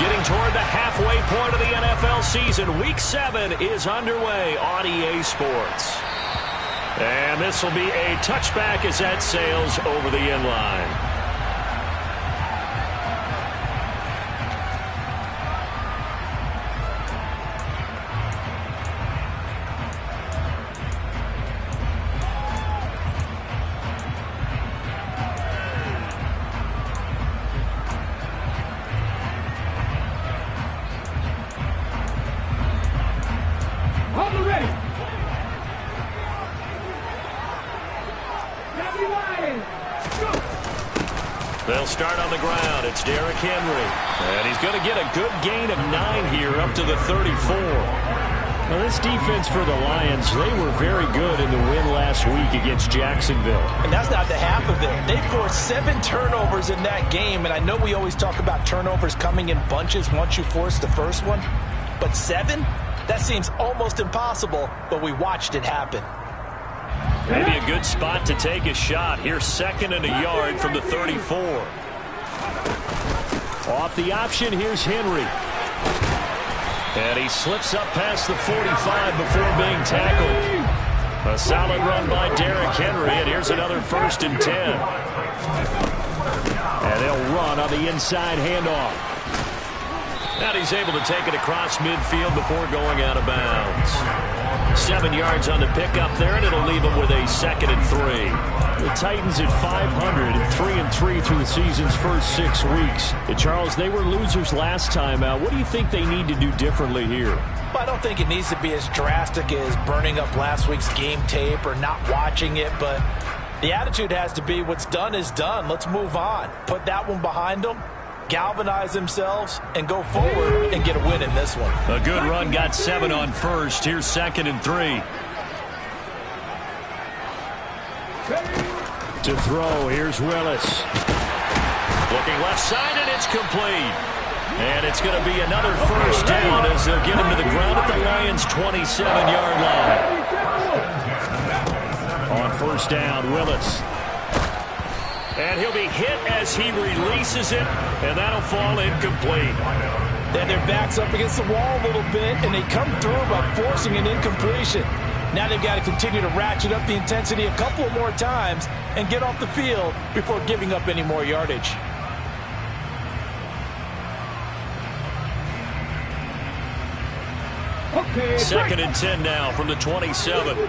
Getting toward the halfway point of the NFL season. Week 7 is underway on EA Sports. And this will be a touchback as that sails over the end line. They'll start on the ground. It's Derrick Henry. And he's going to get a good gain of 9 here up to the 34. Now this defense for the Lions, they were very good in the win last week against Jacksonville. And that's not the half of it. They forced 7 turnovers in that game. And I know we always talk about turnovers coming in bunches once you force the first one. But 7? That seems almost impossible, but we watched it happen. Maybe a good spot to take a shot. Here's 2nd and a yard from the 34. Off the option, here's Henry. And he slips up past the 45 before being tackled. A solid run by Derrick Henry, and here's another 1st and 10. And they'll run on the inside handoff. And he's able to take it across midfield before going out of bounds. 7 yards on the pickup there, and it'll leave him with a 2nd and 3. The Titans at 500, 3-3 through the season's first 6 weeks. And Charles, they were losers last time out. What do you think they need to do differently here? Well, I don't think it needs to be as drastic as burning up last week's game tape or not watching it, but the attitude has to be what's done is done. Let's move on. Put that one behind them. Galvanize themselves and go forward and get a win in this one. A good run, got 7 on first. Here's 2nd and 3. To throw, here's Willis. Looking left side, and it's complete. And it's going to be another 1st down as they'll get him to the ground at the Lions' 27-yard line. On 1st down, Willis. And he'll be hit as he releases it, and that'll fall incomplete. Then their back's up against the wall a little bit, and they come through by forcing an incompletion. Now they've got to continue to ratchet up the intensity a couple more times and get off the field before giving up any more yardage. Okay, 2nd and 10 now from the 27. 18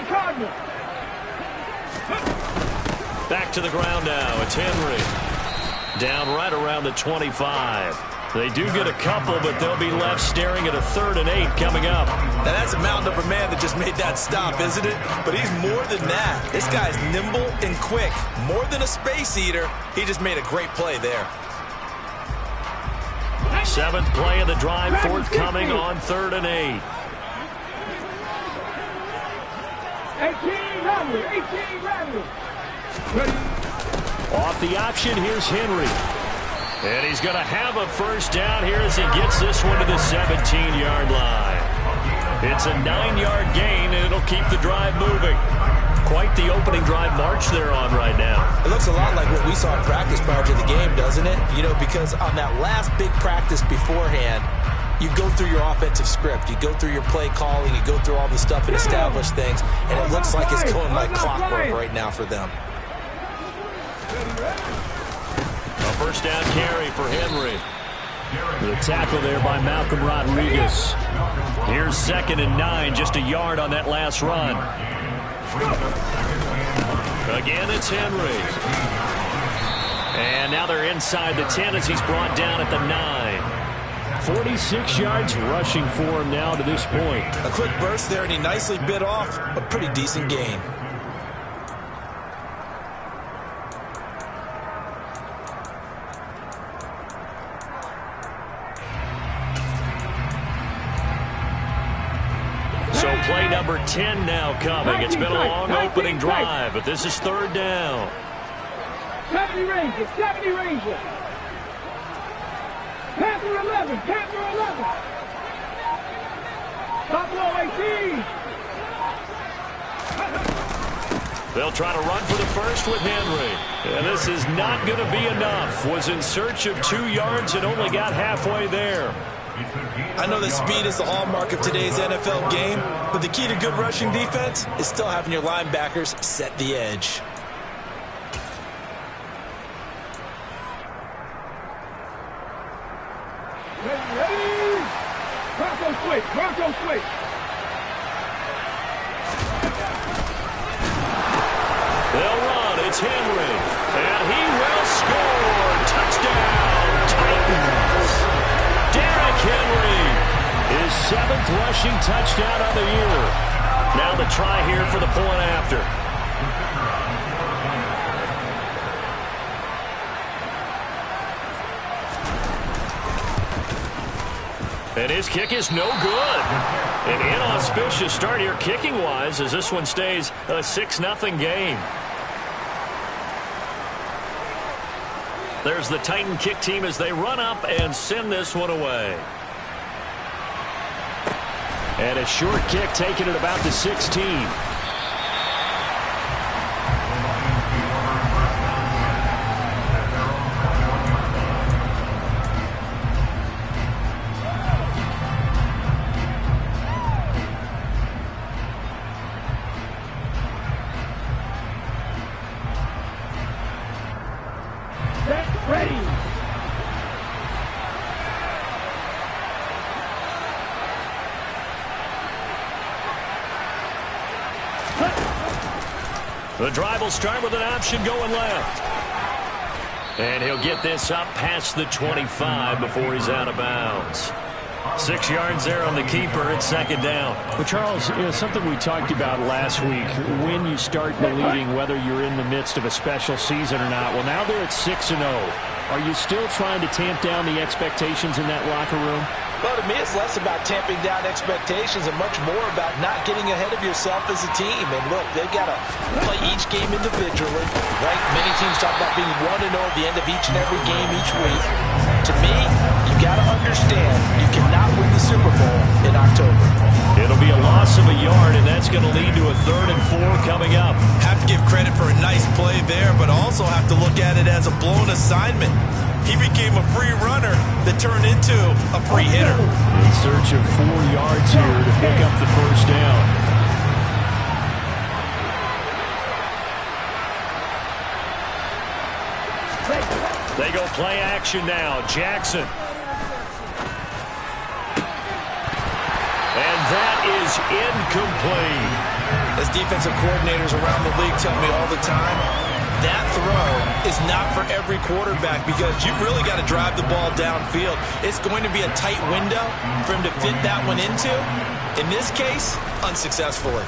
Cardinal. Back to the ground now. It's Henry. Down right around the 25. They do get a couple, but they'll be left staring at a 3rd and 8 coming up. Now that's a mountain upper man that just made that stop, isn't it? But he's more than that. This guy's nimble and quick. More than a space eater. He just made a great play there. 7th play of the drive, forthcoming on 3rd and 8. 18 Randall. Off the option, here's Henry. And he's going to have a 1st down here as he gets this one to the 17-yard line. It's a 9-yard gain, and it'll keep the drive moving. Quite the opening drive march they're on right now. It looks a lot like what we saw in practice prior to the game, doesn't it? You know, because on that last big practice beforehand, you go through your offensive script. You go through your play calling. You go through all the stuff and establish things. And it looks like it's going like clockwork right now for them. A 1st down carry for Henry. The tackle there by Malcolm Rodriguez. Here's 2nd and 9, just a yard on that last run. Again, it's Henry. And now they're inside the 10 as he's brought down at the 9. 46 yards rushing for him now to this point. A quick burst there, and he nicely bit off a pretty decent gain. So play number 10 now coming. It's been a long opening drive, but this is 3rd down. 70 Rangers. Panther 11. Top low 18. They'll try to run for the first with Henry. And this is not going to be enough. Was in search of 2 yards and only got halfway there. I know that speed is the hallmark of today's NFL game, but the key to good rushing defense is still having your linebackers set the edge. Ready. Bronco switch. Bronco switch. They'll run. It's Henry. And he will score. Touchdown, Titans. Derrick Henry, his 7th rushing touchdown of the year. Now the try here for the point after. And his kick is no good. An inauspicious start here kicking-wise as this one stays a 6-0 game. There's the Titan kick team as they run up and send this one away. And a short kick taken at about the 16. Ready. The drive will start with an option going left. And he'll get this up past the 25 before he's out of bounds. 6 yards there on the keeper. It's second down. Well, Charles, something we talked about last week, when you start believing whether you're in the midst of a special season or not. Well, now they're at 6-0. Are you still trying to tamp down the expectations in that locker room? Well, to me, it's less about tamping down expectations and much more about not getting ahead of yourself as a team. And look, they've got to play each game individually, right? Many teams talk about being 1-0 at the end of each and every game each week. To me, you got to understand you cannot win the Super Bowl in October. It'll be a loss of a yard, and that's going to lead to a 3rd and 4 coming up. Have to give credit for a nice play there, but also have to look at it as a blown assignment. He became a free runner that turned into a free hitter. In search of 4 yards here to pick up the first down. They go play action now. Jackson. And that is incomplete. As defensive coordinators around the league tell me all the time, that throw is not for every quarterback because you've really got to drive the ball downfield. It's going to be a tight window for him to fit that one into. In this case, unsuccessfully.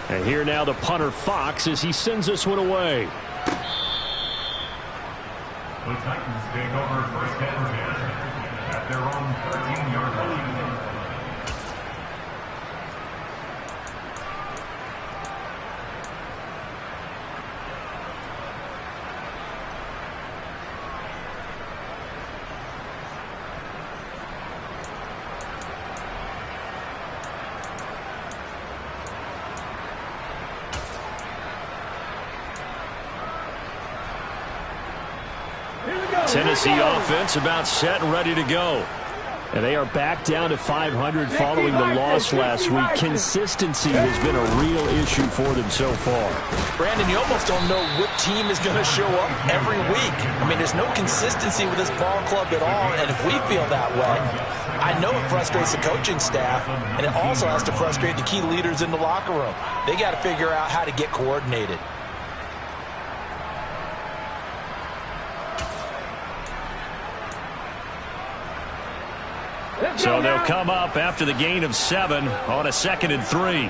And here now the punter Fox as he sends this one away. The Titans take over first and 10 at their own 13-yard line. Tennessee offense about set and ready to go. And they are back down to 500 following the loss last week. Consistency has been a real issue for them so far. Brandon, you almost don't know what team is going to show up every week. I mean, there's no consistency with this ball club at all, and if we feel that way, I know it frustrates the coaching staff, and it also has to frustrate the key leaders in the locker room. They got to figure out how to get coordinated. So they'll come up after the gain of 7 on a 2nd and 3.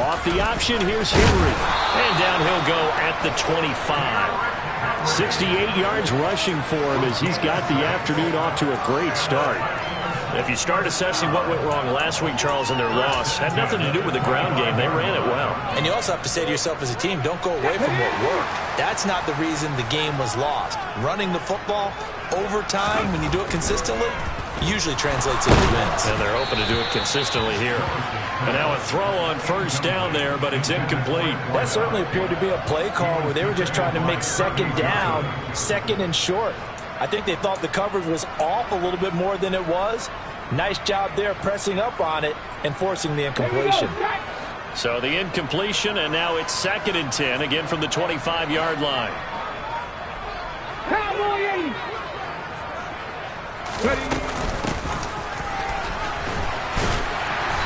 Off the option, here's Henry. And down he'll go at the 25. 68 yards rushing for him as he's got the afternoon off to a great start. If you start assessing what went wrong last week, Charles, in their loss, had nothing to do with the ground game. They ran it well. And you also have to say to yourself as a team, don't go away from what worked. That's not the reason the game was lost. Running the football over time, when you do it consistently, usually translates into wins. And they're hoping to do it consistently here. And now a throw on first down there, but it's incomplete. That certainly appeared to be a play call where they were just trying to make second down, second and short. I think they thought the coverage was off a little bit more than it was. Nice job there pressing up on it and forcing the incompletion. So the incompletion, and now it's 2nd and 10, again from the 25-yard line. Cowboy 80. Ready.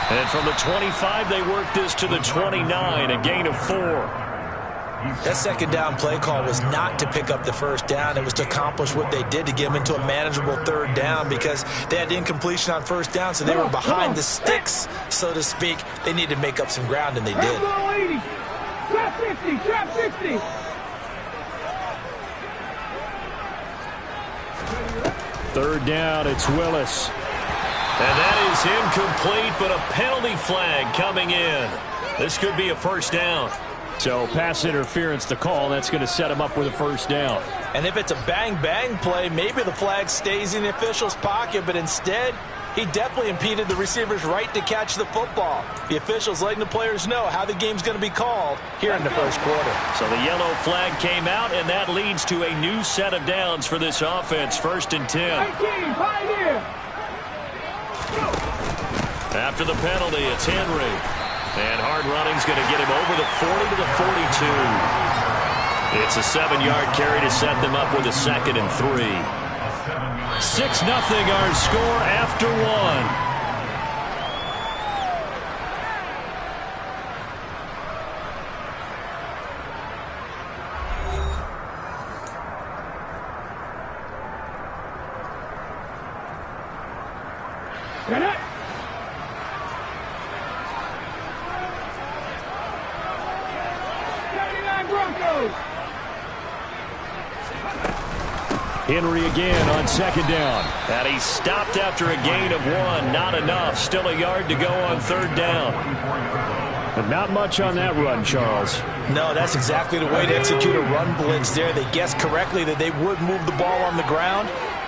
And from the 25, they work this to the 29, a gain of 4. That second down play call was not to pick up the first down. It was to accomplish what they did, to get them into a manageable 3rd down, because they had incompletion on first down, so they were behind the sticks, so to speak. They needed to make up some ground, and they did. Cowboy 80. Trap 50. Trap 50. Third down, it's Willis. And that is incomplete, but a penalty flag coming in. This could be a first down. So pass interference the call. That's going to set him up with a first down. And if it's a bang-bang play, maybe the flag stays in the official's pocket, but instead, he definitely impeded the receiver's right to catch the football. The official's letting the players know how the game's going to be called here in the first quarter. So the yellow flag came out, and that leads to a new set of downs for this offense. 1st and 10. 19. Pioneer. After the penalty, it's Henry. And hard running's going to get him over the 40 to the 42. It's a 7-yard carry to set them up with a 2nd and 3. 6-0 our score after 1. Get it. Henry again on 2nd down. And he stopped after a gain of 1. Not enough. Still a yard to go on 3rd down. But not much on that run, Charles. No, that's exactly the way to execute a run blitz there. They guessed correctly that they would move the ball on the ground,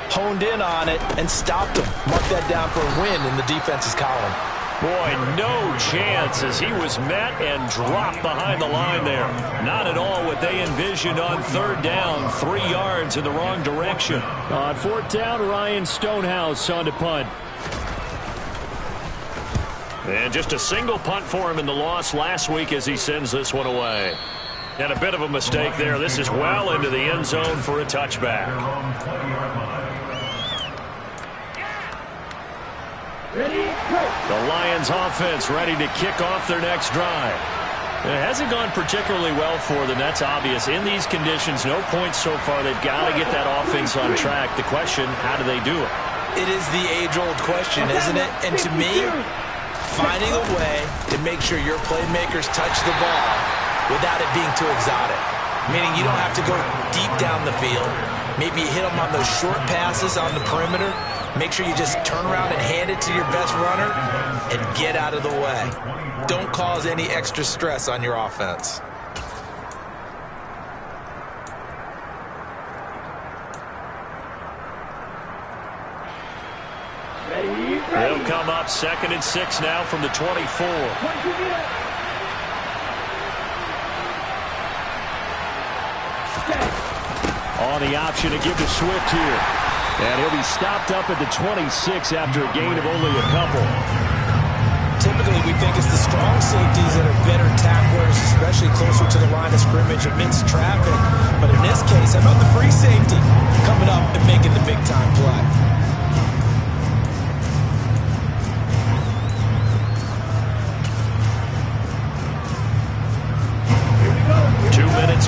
honed in on it, and stopped them. Mark that down for a win in the defense's column. Boy, no chance as he was met and dropped behind the line there. Not at all what they envisioned on 3rd down. 3 yards in the wrong direction. On 4th down, Ryan Stonehouse on to punt. And just a single punt for him in the loss last week as he sends this one away. And a bit of a mistake there. This is well into the end zone for a touchback. The Lions offense ready to kick off their next drive. It hasn't gone particularly well for them. That's obvious. In these conditions, no points so far. They've got to get that offense on track. The question, how do they do it? It is the age-old question, isn't it? And to me, finding a way to make sure your playmakers touch the ball without it being too exotic. Meaning you don't have to go deep down the field. Maybe you hit them on those short passes on the perimeter. Make sure you just turn around and hand it to your best runner and get out of the way. Don't cause any extra stress on your offense. They'll come up 2nd and 6 now from the 24. On the option to give to Swift here. And he'll be stopped up at the 26 after a gain of only a couple. Typically, we think it's the strong safeties that are better tacklers, especially closer to the line of scrimmage amidst traffic. But in this case, how about the free safety coming up and making the big-time play?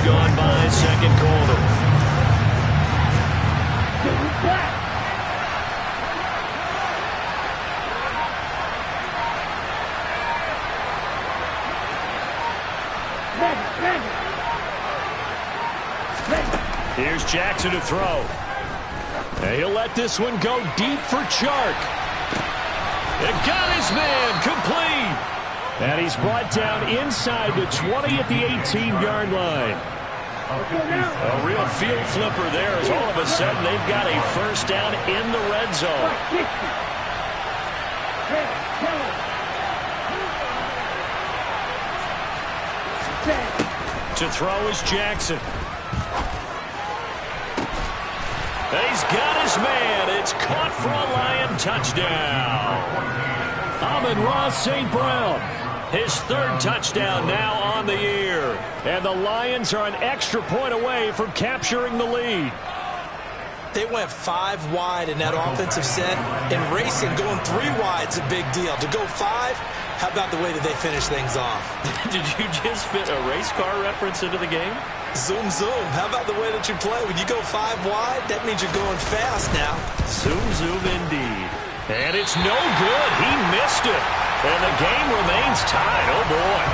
Gone by, 2nd quarter. Here's Jackson to throw. And he'll let this one go deep for Chark. It got his man complete. And he's brought down inside the 20 at the 18-yard line. A real field flipper there as all of a sudden they've got a first down in the red zone. To throw is Jackson. He's got his man. It's caught for a Lion touchdown. Amon-Ra St. Brown. His third touchdown now on the year. And the Lions are an extra point away from capturing the lead. They went 5 wide in that offensive set. In racing, going 3 wide's a big deal. To go 5, how about the way that they finish things off? Did you just fit a race car reference into the game? Zoom, zoom. How about the way that you play? When you go 5 wide, that means you're going fast now. Zoom, zoom indeed. And it's no good. He missed it. And the game remains tied. Oh, boy.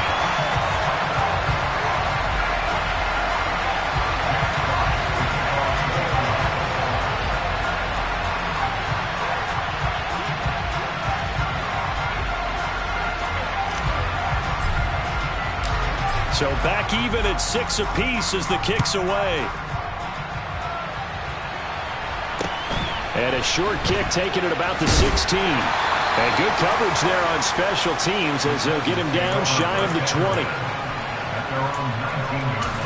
So back even at 6 apiece as the kick's away. And a short kick taken at about the 16. And good coverage there on special teams as they'll get him down shy of the 20. At their own 19-yard line.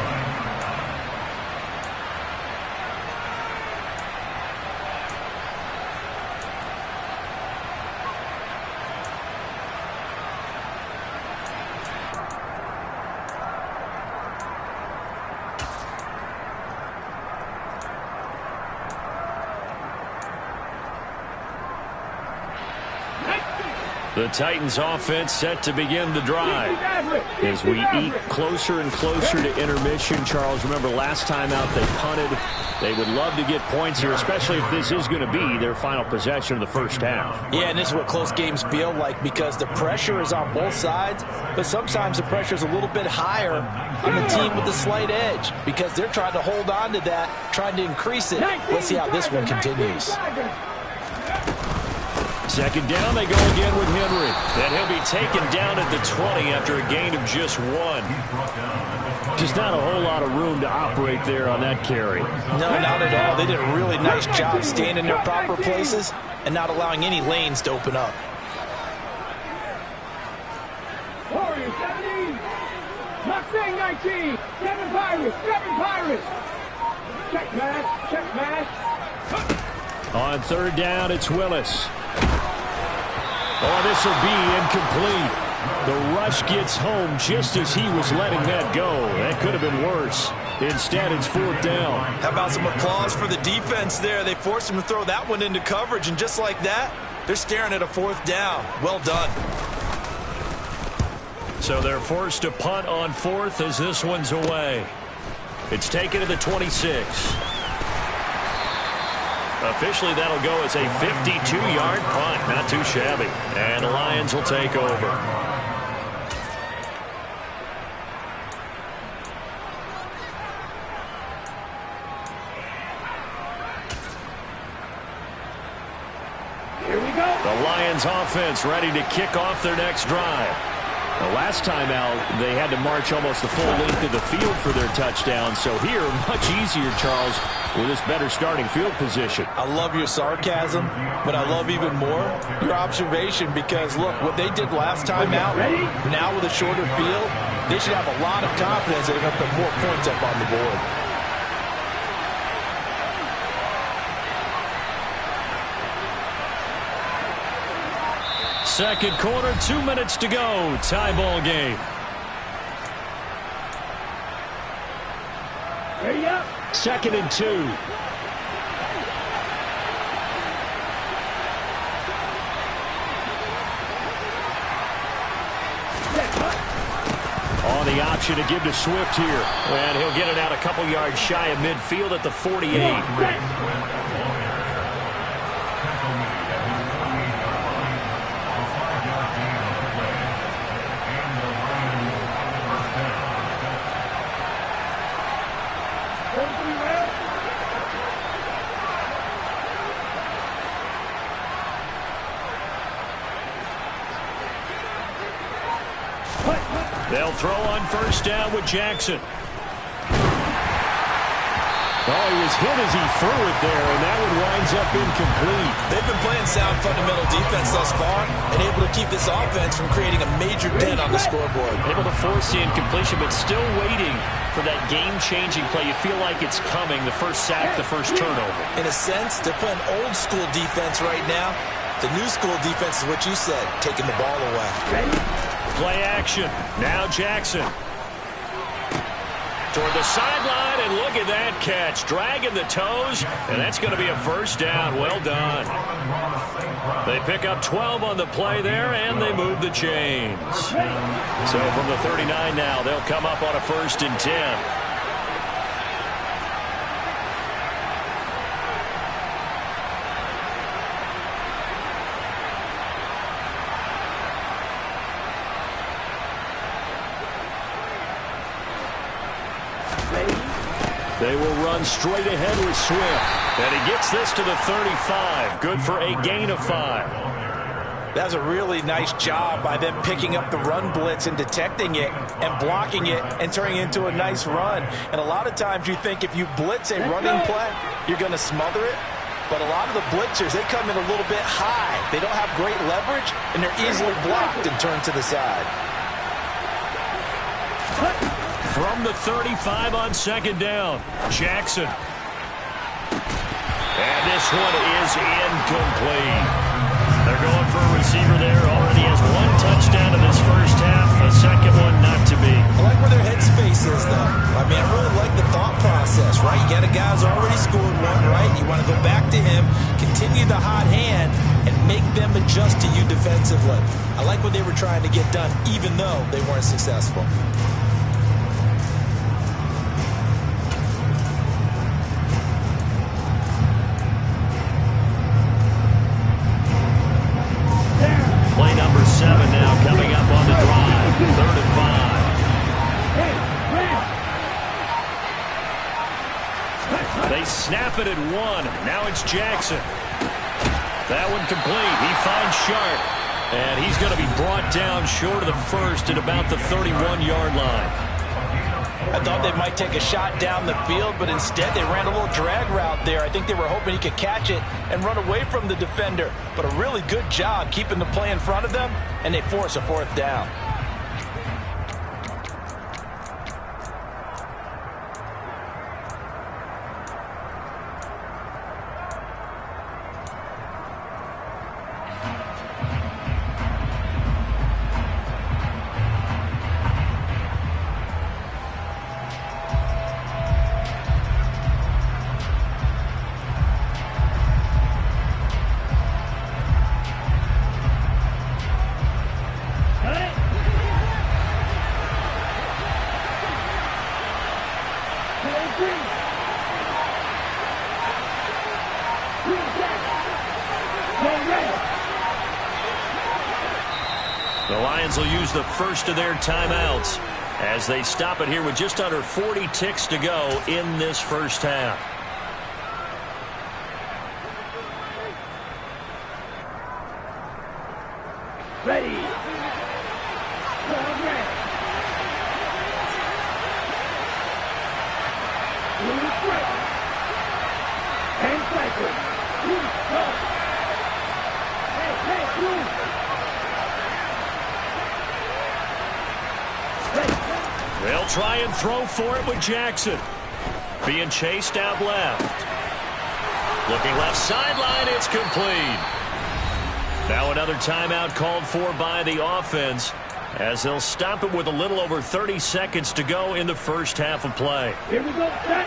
The Titans offense set to begin the drive. As we eke closer and closer to intermission, Charles, remember last time out they punted. They would love to get points here, especially if this is going to be their final possession of the first half. Yeah, and this is what close games feel like because the pressure is on both sides, but sometimes the pressure is a little bit higher on the team with the slight edge because they're trying to hold on to that, trying to increase it. Let's see how this one continues. Second down, they go again with Henry. And he'll be taken down at the 20 after a gain of just 1. Just not a whole lot of room to operate there on that carry. No, not at all. They did a really nice job staying in their proper places and not allowing any lanes to open up. Warriors 17. Mustang 19. 7 Pirates. 7 Pirates. Check match. Check match. On third down, it's Willis. Oh, this will be incomplete. The rush gets home just as he was letting that go. That could have been worse. Instead, it's fourth down. How about some applause for the defense there? They forced him to throw that one into coverage, and just like that, they're staring at a fourth down. Well done. So they're forced to punt on fourth as this one's away. It's taken to the 26. Officially, that'll go as a 52-yard punt. Not too shabby. And the Lions will take over. Here we go. The Lions offense ready to kick off their next drive. The last time out, they had to march almost the full length of the field for their touchdown. So here, much easier, Charles, with this better starting field position. I love your sarcasm, but I love even more your observation because, look, what they did last time out, now with a shorter field, they should have a lot of confidence they're going to put more points up on the board. Second quarter, 2 minutes to go. Tie ball game. Ready up. 2nd and 2. On the option to give to Swift here. And he'll get it out a couple yards shy of midfield at the 48. They'll throw on first down with Jackson. Oh, he was hit as he threw it there, and that one winds up incomplete. They've been playing sound fundamental defense thus far and able to keep this offense from creating a major dent on the scoreboard. Able to force the incompletion, but still waiting for that game-changing play. You feel like it's coming, the first sack, the first turnover. In a sense, they're playing old-school defense right now. The new-school defense is what you said, taking the ball away. Play action. Now Jackson. Toward the sideline, and look at that catch. Dragging the toes, and that's going to be a first down. Well done. They pick up 12 on the play there, and they move the chains. So from the 39 now, they'll come up on a 1st and 10. They will run straight ahead with Swift. And he gets this to the 35. Good for a gain of 5. That's a really nice job by them picking up the run blitz and detecting it and blocking it and turning it into a nice run. And a lot of times you think if you blitz a running play, you're going to smother it. But a lot of the blitzers, they come in a little bit high. They don't have great leverage, and they're easily blocked and turned to the side. From the 35 on 2nd down, Jackson. And this one is incomplete. They're going for a receiver there. Already has 1 touchdown in this first half. A second one not to be. I like where their headspace is, though. I mean, I really like the thought process, right? You got a guy who's already scored one, right? You want to go back to him, continue the hot hand, and make them adjust to you defensively. I like what they were trying to get done, even though they weren't successful. Play number 7 now coming up on the drive. 3rd and 5. They snap it at 1. Now it's Jackson. That one complete. He finds Sharp. And he's going to be brought down short of the first at about the 31-yard line. I thought they might take a shot down the field, but instead they ran a little drag route there. I think they were hoping he could catch it and run away from the defender. But a really good job keeping the play in front of them, and they force a 4th down. The Lions will use the first of their timeouts as they stop it here with just under 40 ticks to go in this first half. Ready. And cycle. Go. Hey, move. They'll try and throw for it with Jackson. Being chased out left. Looking left sideline, it's complete. Now another timeout called for by the offense as they'll stop it with a little over 30 seconds to go in the first half of play. Here we go, set.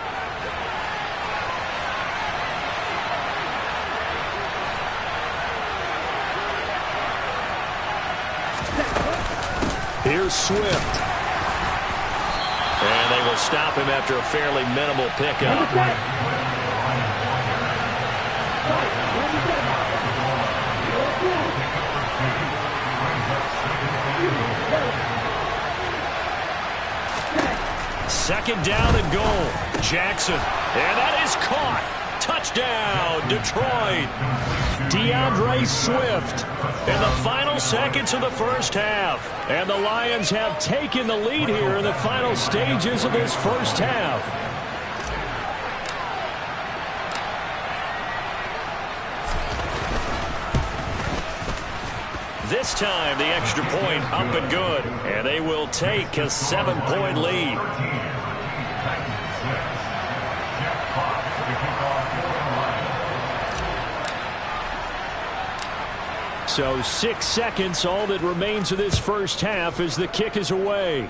Here's Swift. And they will stop him after a fairly minimal pickup. Second down and goal. Jackson. And that is caught. Touchdown, Detroit. DeAndre Swift in the final seconds of the first half. And the Lions have taken the lead here in the final stages of this first half. This time, the extra point up and good. And they will take a 7-point lead. So 6 seconds, all that remains of this first half as the kick is away.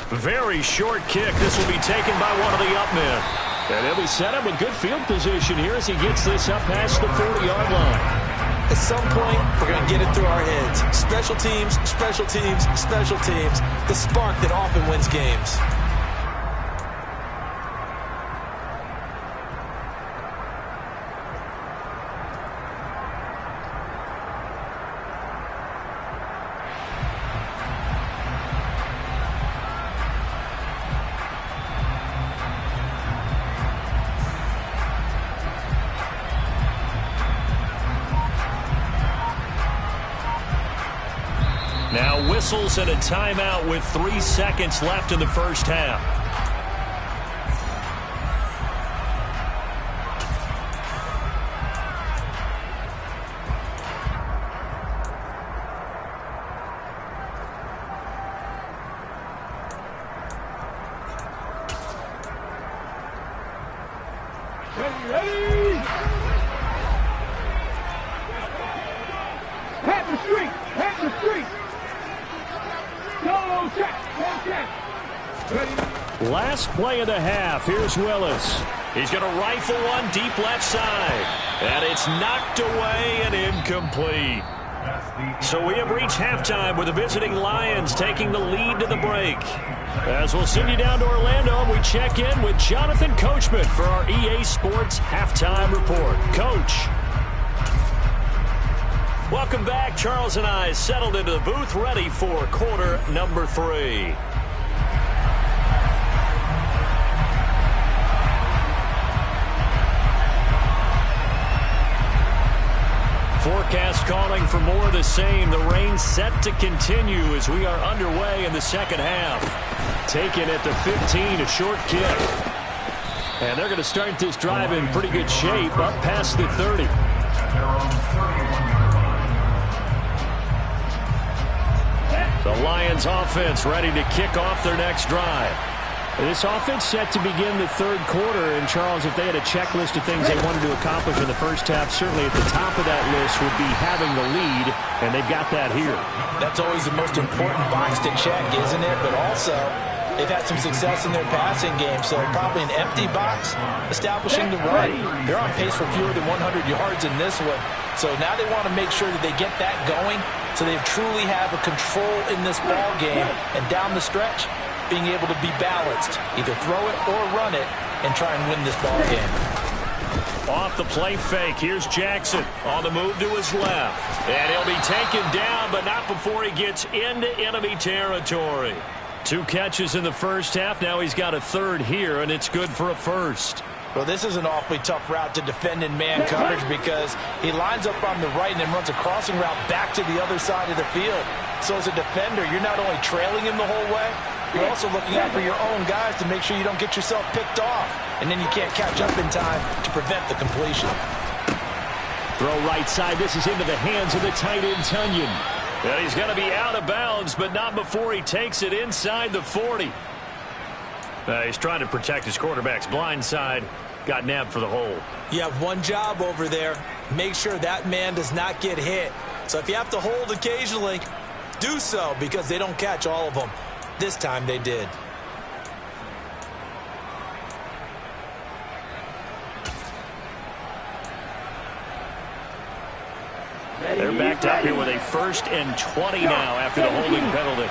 Very short kick. This will be taken by one of the up men. And he'll be set up in good field position here as he gets this up past the 40-yard line. At some point, we're going to get it through our heads. Special teams, special teams, special teams. The spark that often wins games. Now whistles and a timeout with 3 seconds left in the first half. Ready! Pat the street! Pat the street! Solo check! Ready? Last play of the half. Here's Willis. He's going to rifle one deep left side. And it's knocked away and incomplete. So we have reached halftime with the visiting Lions taking the lead to the break. As we'll send you down to Orlando, we check in with Jonathan Coachman for our EA Sports Halftime Report. Coach. Welcome back. Charles and I settled into the booth, ready for quarter number 3. Forecast calling for more of the same. The rain set to continue as we are underway in the second half. Taken at the 15, a short kick. And they're going to start this drive in pretty good shape, up past the 30. The Lions offense ready to kick off their next drive. This offense set to begin the third quarter. And, Charles, if they had a checklist of things they wanted to accomplish in the first half, certainly at the top of that list would be having the lead, and they've got that here. That's always the most important box to check, isn't it? But also, they've had some success in their passing game, so probably an empty box establishing the run. They're on pace for fewer than 100 yards in this one. So now they want to make sure that they get that going so they truly have a control in this ball game. And down the stretch, being able to be balanced, either throw it or run it, and try and win this ball game. Off the play fake, here's Jackson on the move to his left. And he'll be taken down, but not before he gets into enemy territory. 2 catches in the first half. Now he's got a third here, and it's good for a first. Well, this is an awfully tough route to defend in man coverage because he lines up on the right and then runs a crossing route back to the other side of the field. So as a defender, you're not only trailing him the whole way, you're also looking out for your own guys to make sure you don't get yourself picked off. And then you can't catch up in time to prevent the completion. Throw right side. This is into the hands of the tight end, Tunyon. And he's going to be out of bounds, but not before he takes it inside the 40. He's trying to protect his quarterback's blind side. Got nabbed for the hole. You have one job over there. Make sure that man does not get hit. So if you have to hold occasionally, do so because they don't catch all of them. This time they did. They're backed up here with a 1st and 20 now after the holding penalty.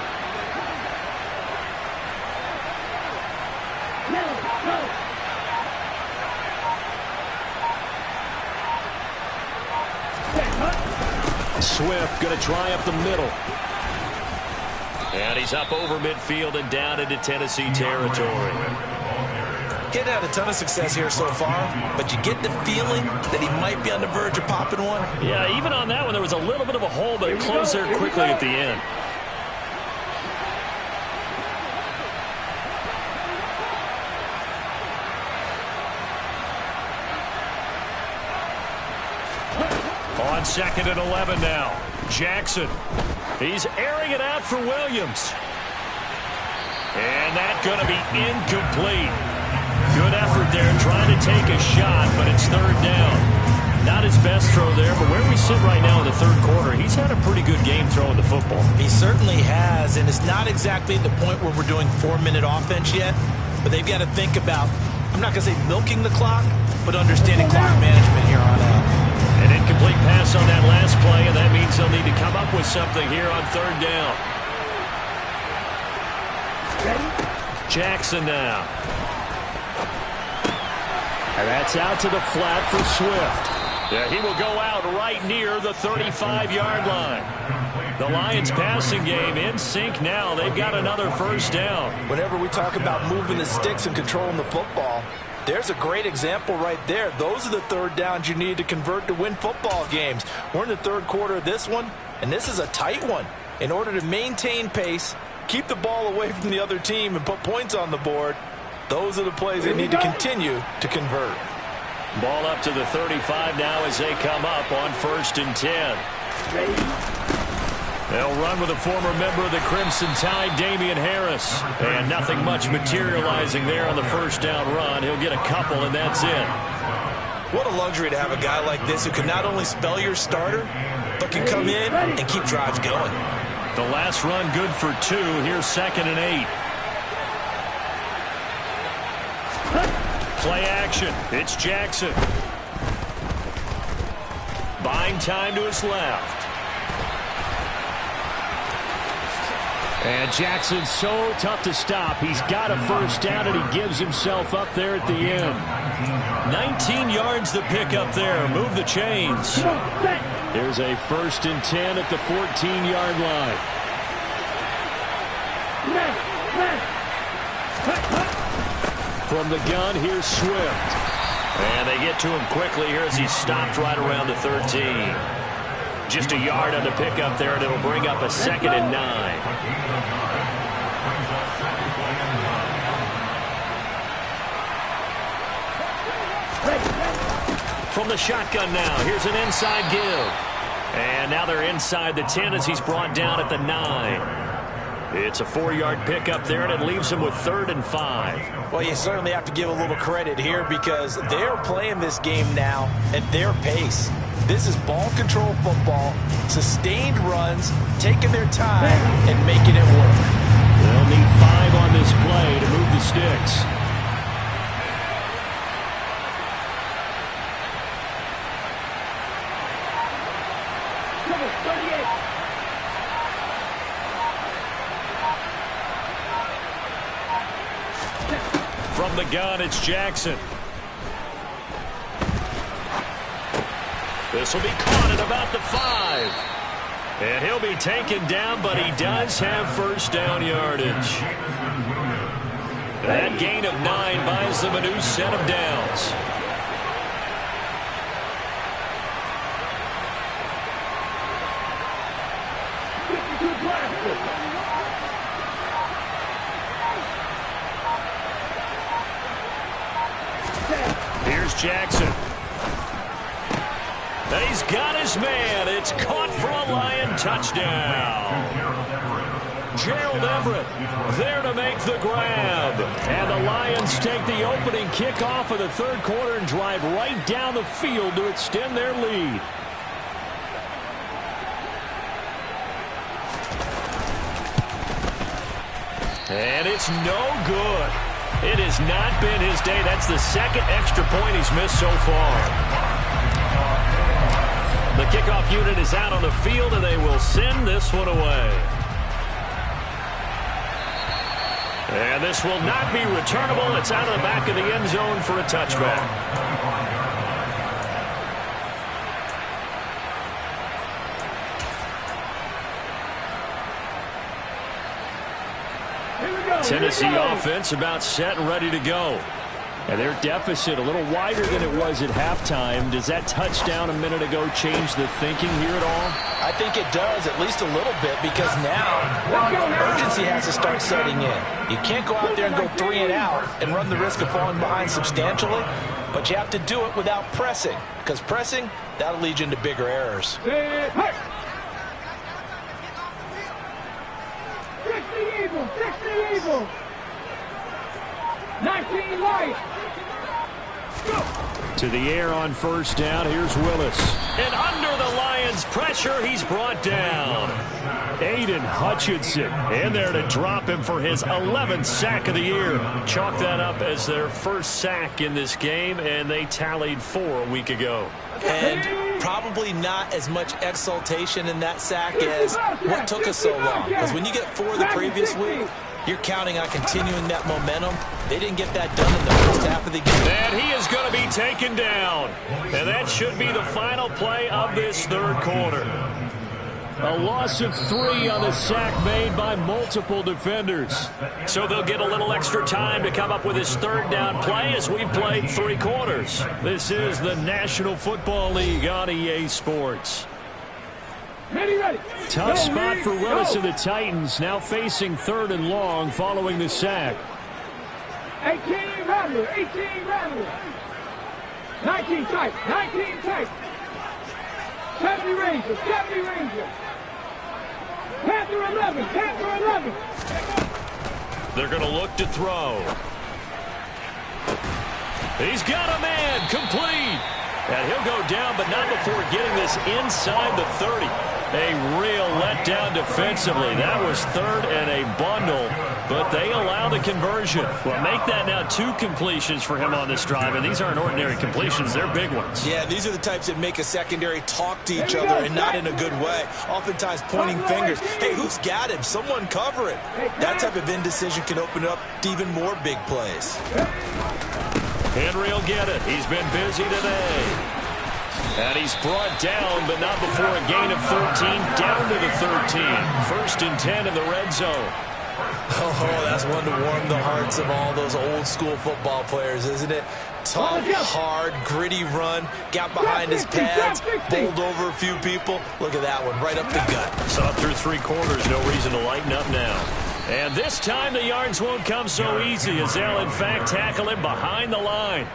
Swift going to try up the middle. And he's up over midfield and down into Tennessee territory. He's had a ton of success here so far, but you get the feeling that he might be on the verge of popping one. Yeah, even on that one, there was a little bit of a hole, but it closed there quickly at the end. On 2nd and 11 now. Jackson. He's airing it out for Williams. And that's going to be incomplete. Good effort there trying to take a shot, but it's third down. Not his best throw there, but where we sit right now in the third quarter, he's had a pretty good game throwing the football. He certainly has, and it's not exactly at the point where we're doing 4-minute offense yet, but they've got to think about, I'm not going to say milking the clock, but understanding clock management here on out. An incomplete pass on that last play, and that means they'll need to come up with something here on third down. Jackson now. And that's out to the flat for Swift. Yeah, he will go out right near the 35-yard line. The Lions passing game in sync now. They've got another first down. Whenever we talk about moving the sticks and controlling the football, there's a great example right there. Those are the third downs you need to convert to win football games. We're in the third quarter of this one, and this is a tight one. In order to maintain pace, keep the ball away from the other team, and put points on the board, those are the plays they need to continue to convert. Ball up to the 35 now as they come up on 1st and 10. They'll run with a former member of the Crimson Tide, Damian Harris. And nothing much materializing there on the first down run. He'll get a couple, and that's it. What a luxury to have a guy like this who can not only spell your starter, but can come in and keep drives going. The last run good for 2. Here's 2nd and 8. Play action. It's Jackson. Buying time to his left. And Jackson's so tough to stop. He's got a first down, and he gives himself up there at the end. 19 yards the pick up there. Move the chains. There's a 1st and 10 at the 14-yard line. From the gun, here's Swift. And they get to him quickly here as he's stopped right around the 13. Just a yard on the pickup there, and it'll bring up a 2nd and 9. From the shotgun now, here's an inside give. And now they're inside the 10 as he's brought down at the 9. It's a 4-yard pickup there, and it leaves him with 3rd and 5. Well, you certainly have to give a little credit here because they're playing this game now at their pace. This is ball control football, sustained runs, taking their time and making it work. They'll need 5 on this play to move the sticks. From the gun, it's Jackson. This will be caught at about the 5. And he'll be taken down, but he does have first down yardage. That gain of 9 buys them a new set of downs. Here's Jackson. And he's got his man. It's caught for a Lion touchdown. Gerald Everett there to make the grab. And the Lions take the opening kickoff of the third quarter and drive right down the field to extend their lead. And it's no good. It has not been his day. That's the 2nd extra point he's missed so far. The kickoff unit is out on the field, and they will send this one away. And this will not be returnable. It's out of the back of the end zone for a touchback. Tennessee offense about set and ready to go. And their deficit a little wider than it was at halftime. Does that touchdown a minute ago change the thinking here at all? I think it does, at least a little bit, because now urgency has to start setting in. You can't go out there and go 3 and out and run the risk of falling behind substantially, but you have to do it without pressing, because pressing, that'll lead you into bigger errors. 19 Lions. To the air on first down. Here's Willis. And under the Lions' pressure, he's brought down. Aiden Hutchinson in there to drop him for his 11th sack of the year. Chalk that up as their first sack in this game, and they tallied 4 a week ago. And probably not as much exultation in that sack as what took us so long. Because when you get 4 the previous week, you're counting on continuing that momentum. They didn't get that done in the first half of the game. And he is going to be taken down. And that should be the final play of this third quarter. A loss of 3 on the sack made by multiple defenders. So they'll get a little extra time to come up with his third down play as we've played 3 quarters. This is the National Football League on EA Sports. Ready. Tough spot for Willis and the Titans, now facing 3rd and long following the sack. 18 Rattler. 18 Rattler. 19 tight. 19 tight. 70 Ranger. 70 Ranger. Panther 11. Panther 11. They're going to look to throw. He's got a man. Complete. And he'll go down, but not before getting this inside the 30. A real letdown defensively. That was 3rd and a bundle, but they allow the conversion. Well, make that now 2 completions for him on this drive, and these aren't ordinary completions. They're big ones. Yeah, these are the types that make a secondary talk to each other and not in a good way. Oftentimes pointing fingers. Hey, who's got him? Someone cover it. That type of indecision can open up to even more big plays. Henry will get it. He's been busy today. And he's brought down, but not before a gain of 13, down to the 13. 1st and 10 in the red zone. Oh, that's one to warm the hearts of all those old school football players, isn't it? Tough, hard, gritty run. Got behind his pads, bowled over a few people. Look at that one, right up the gut. So through 3 quarters, no reason to lighten up now. And this time the yards won't come so easy as they'll in fact tackle him behind the line.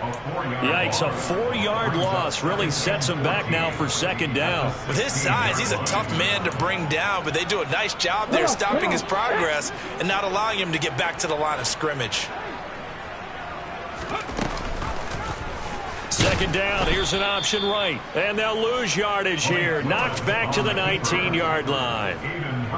Yikes, a 4-yard loss really sets him back now for 2nd down. With his size, he's a tough man to bring down, but they do a nice job there stopping his progress and not allowing him to get back to the line of scrimmage. 2nd down, here's an option right. And they'll lose yardage here. Knocked back to the 19-yard line.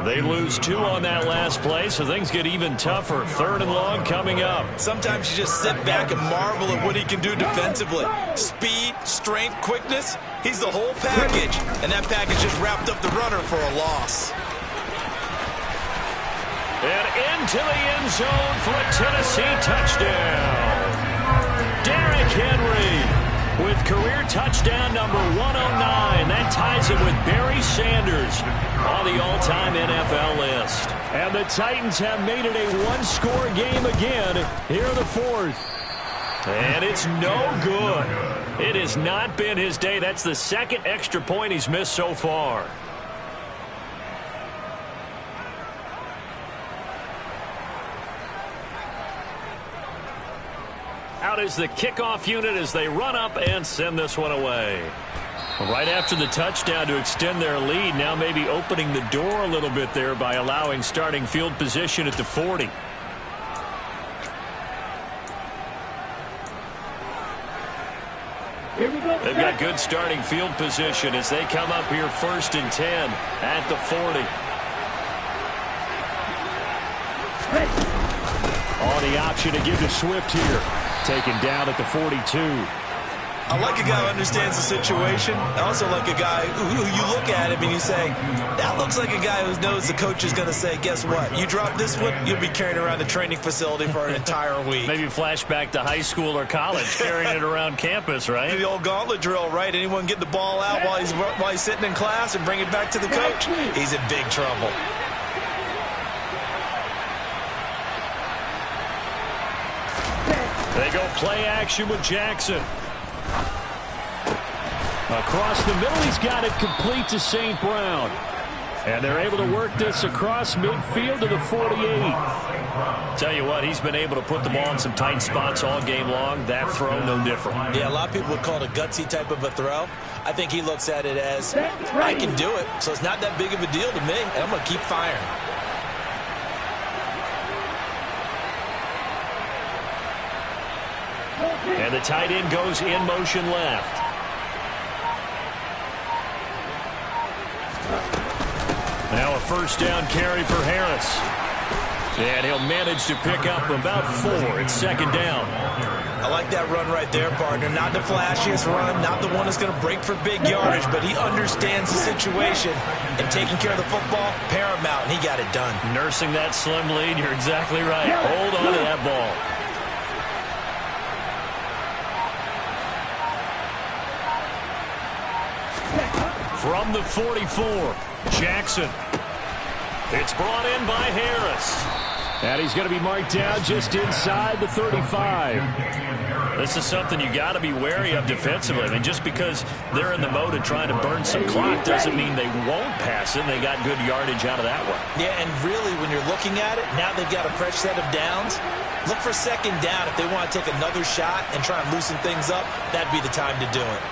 They lose 2 on that last play, so things get even tougher. 3rd and long coming up. Sometimes you just sit back and marvel at what he can do defensively. Speed, strength, quickness, he's the whole package. And that package just wrapped up the runner for a loss. And into the end zone for a Tennessee touchdown. Derrick Henry with career touchdown number 109. That ties him with Barry Sanders on the all-time NFL list. And the Titans have made it a 1-score game again here in the 4th. And it's no good. It has not been his day. That's the 2nd extra point he's missed so far. Out is the kickoff unit as they run up and send this one away. Right after the touchdown to extend their lead, now maybe opening the door a little bit there by allowing starting field position at the 40. They've got good starting field position as they come up here 1st and 10 at the 40. On the option to give to Swift here. Taken down at the 42. I like a guy who understands the situation. I also like a guy who you look at him and you say, that looks like a guy who knows the coach is going to say, guess what? You drop this one, you'll be carrying around the training facility for an entire week. Maybe flashback to high school or college, carrying it around campus, right? The old gauntlet drill, right? Anyone get the ball out while he's sitting in class and bring it back to the coach? He's in big trouble. They go play action with Jackson. Across the middle, he's got it complete to St. Brown. And they're able to work this across midfield to the 48. Tell you what, he's been able to put the ball in some tight spots all game long. That throw, no different. Yeah, a lot of people would call it a gutsy type of a throw. I think he looks at it as, I can do it, so it's not that big of a deal to me, and I'm going to keep firing. And the tight end goes in motion left. Now a first down carry for Harris. And he'll manage to pick up about 4. It's second down. I like that run right there, partner. Not the flashiest run, not the one that's going to break for big yardage, but he understands the situation. And taking care of the football, paramount, and he got it done. Nursing that slim lead, you're exactly right. Hold on to that ball. From the 44, Jackson. It's brought in by Harris. And he's going to be marked down just inside the 35. This is something you got to be wary of defensively. I mean, just because they're in the mode of trying to burn some clock doesn't mean they won't pass it. They got good yardage out of that one. Yeah, and really, when you're looking at it, now they've got a fresh set of downs. Look for second down. If they want to take another shot and try and loosen things up, that'd be the time to do it.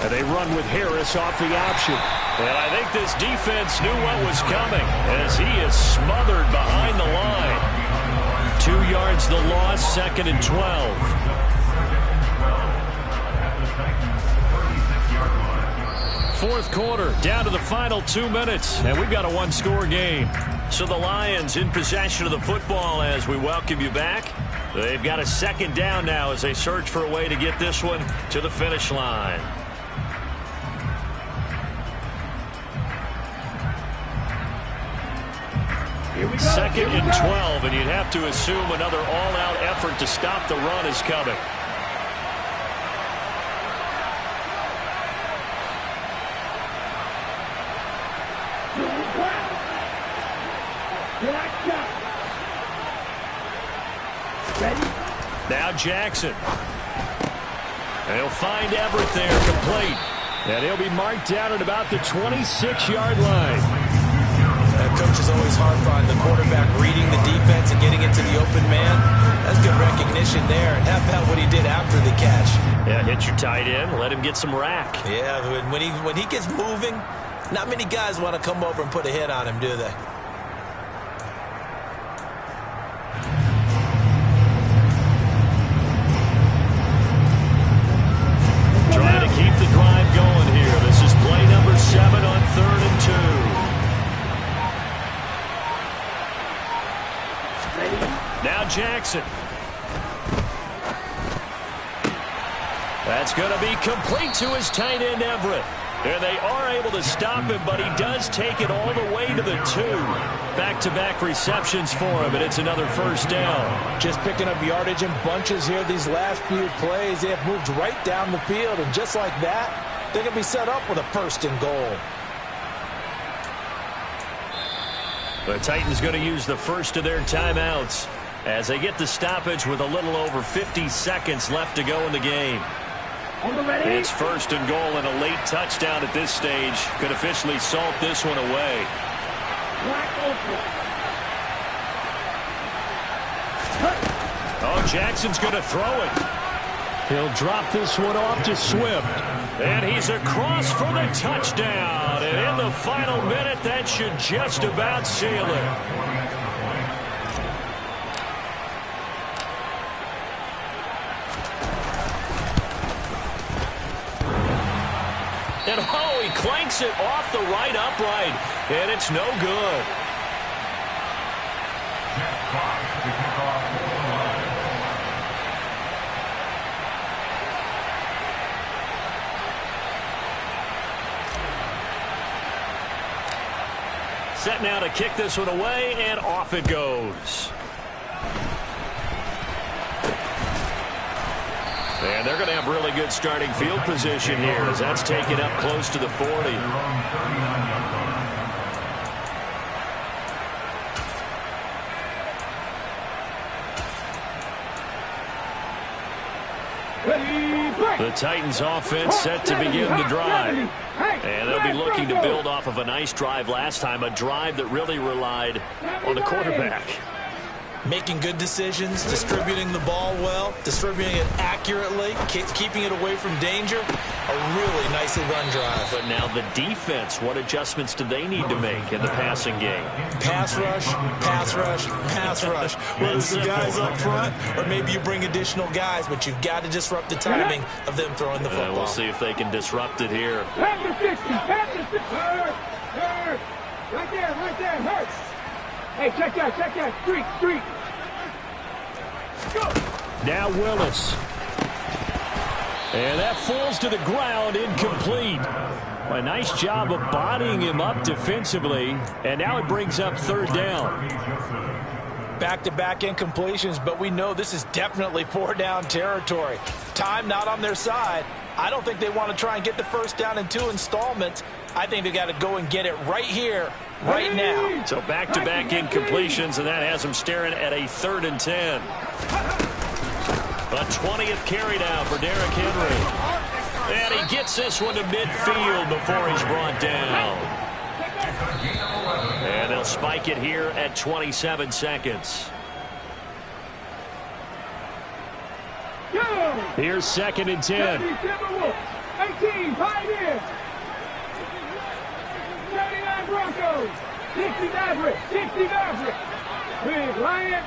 And they run with Harris off the option. And I think this defense knew what was coming as he is smothered behind the line. 2 yards the loss, 2nd and 12. Fourth quarter, down to the final 2 minutes, and we've got a one-score game. So the Lions in possession of the football as we welcome you back. They've got a second down now as they search for a way to get this one to the finish line. Second and 12, and you'd have to assume another all-out effort to stop the run is coming. Now Jackson. And he'll find Everett there, complete. And he'll be marked down at about the 26-yard line. Coach is always hard on the quarterback reading the defense and getting into the open man. That's good recognition there. And how about what he did after the catch? Yeah, hit your tight end, let him get some rack. Yeah, when he gets moving, not many guys want to come over and put a hit on him, do they? Trying to keep the drive going here. This is play number 7 on 3rd and 2. Now Jackson. That's going to be complete to his tight end, Everett. And they are able to stop him, but he does take it all the way to the 2. Back-to-back receptions for him, and it's another first down. Just picking up yardage in bunches here these last few plays. They have moved right down the field, and just like that, they're going to be set up with a 1st and goal. The Titans going to use the first of their timeouts as they get the stoppage with a little over 50 seconds left to go in the game. It's 1st and goal, and a late touchdown at this stage could officially salt this one away. Oh, Jackson's going to throw it. He'll drop this one off to Swift. And he's across for the touchdown. And in the final minute, that should just about seal it. And oh, he clanks it off the right upright. And it's no good. Set now to kick this one away, and off it goes. And they're going to have really good starting field position here as that's taken up close to the 40. The Titans offense set to begin the drive. And they'll be looking to build off of a nice drive last time, a drive that really relied on the quarterback. Making good decisions, distributing the ball well, distributing it accurately, keeping it away from danger. A really nicely run drive. But now the defense, what adjustments do they need to make in the passing game? Pass rush, pass rush, pass rush. Whether it's the guys up front or maybe you bring additional guys, but you've got to disrupt the timing of them throwing the football. We'll see if they can disrupt it here. Pass the 60, pass the 60. Hurt. Right there, hurt. Hey, check that, streak. Go. Now Willis. And that falls to the ground, incomplete. A nice job of bodying him up defensively, and now it brings up third down. Back-to-back incompletions, but we know this is definitely four-down territory. Time not on their side. I don't think they want to try and get the first down in 2 installments. I think they got to go and get it right here, right now. So back-to-back incompletions, and that has them staring at a 3rd and 10. A 20th carry down for Derrick Henry. And he gets this one to midfield before he's brought down. And they'll spike it here at 27 seconds. Here's 2nd and 10. 18, Pioneer. 79 Broncos. 60 Maverick. Big Lion.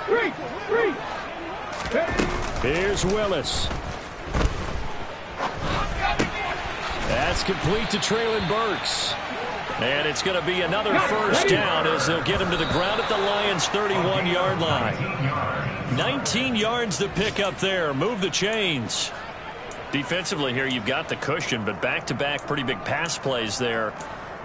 3. Here's Willis. That's complete to Traylon Burks. And it's going to be another first down as they'll get him to the ground at the Lions' 31-yard line. 19 yards to pick up there. Move the chains. Defensively here, you've got the cushion, but back-to-back pretty big pass plays there.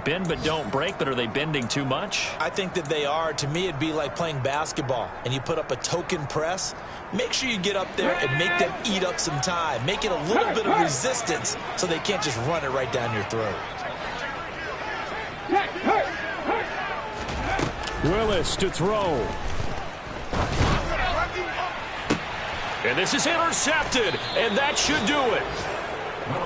Bend but don't break, but are they bending too much? I think that they are. To me, it'd be like playing basketball, and you put up a token press. Make sure you get up there and make them eat up some time. Make it a little bit of resistance so they can't just run it right down your throat. Willis to throw. And this is intercepted, and that should do it.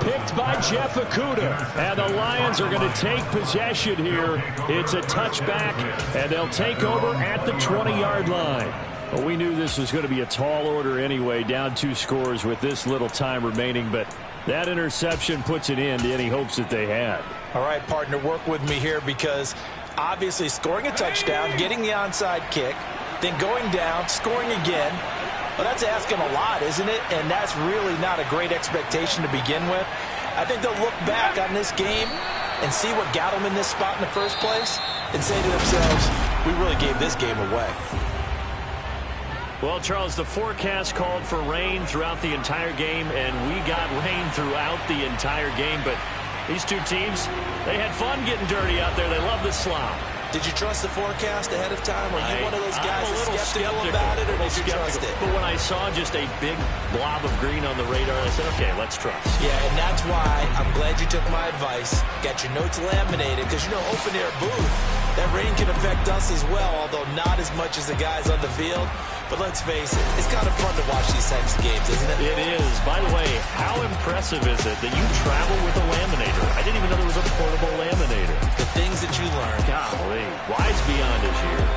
Picked by Jeff Okudah. And the Lions are going to take possession here. It's a touchback, and they'll take over at the 20-yard line. Well, we knew this was going to be a tall order anyway, down 2 scores with this little time remaining, but that interception puts an end to any hopes that they had. All right, partner, work with me here because obviously scoring a touchdown, getting the onside kick, then going down, scoring again. Well, that's asking a lot, isn't it? And that's really not a great expectation to begin with. I think they'll look back on this game and see what got them in this spot in the first place and say to themselves, we really gave this game away. Well, Charles, the forecast called for rain throughout the entire game, and we got rain throughout the entire game. But these two teams, they had fun getting dirty out there. They love the slop. Did you trust the forecast ahead of time? Were you one of those guys that's skeptical about it, or did you trust it? But when I saw just a big blob of green on the radar, I said, okay, let's trust. Yeah, and that's why I'm glad you took my advice. Got your notes laminated, because, you know, open-air booth, that rain can affect us as well, although not as much as the guys on the field. But let's face it, it's kind of fun to watch these types of games, isn't it? It is. By the way, how impressive is it that you travel with a laminator? I didn't even know there was a portable laminator. The things that you learn. Golly, wise beyond his years.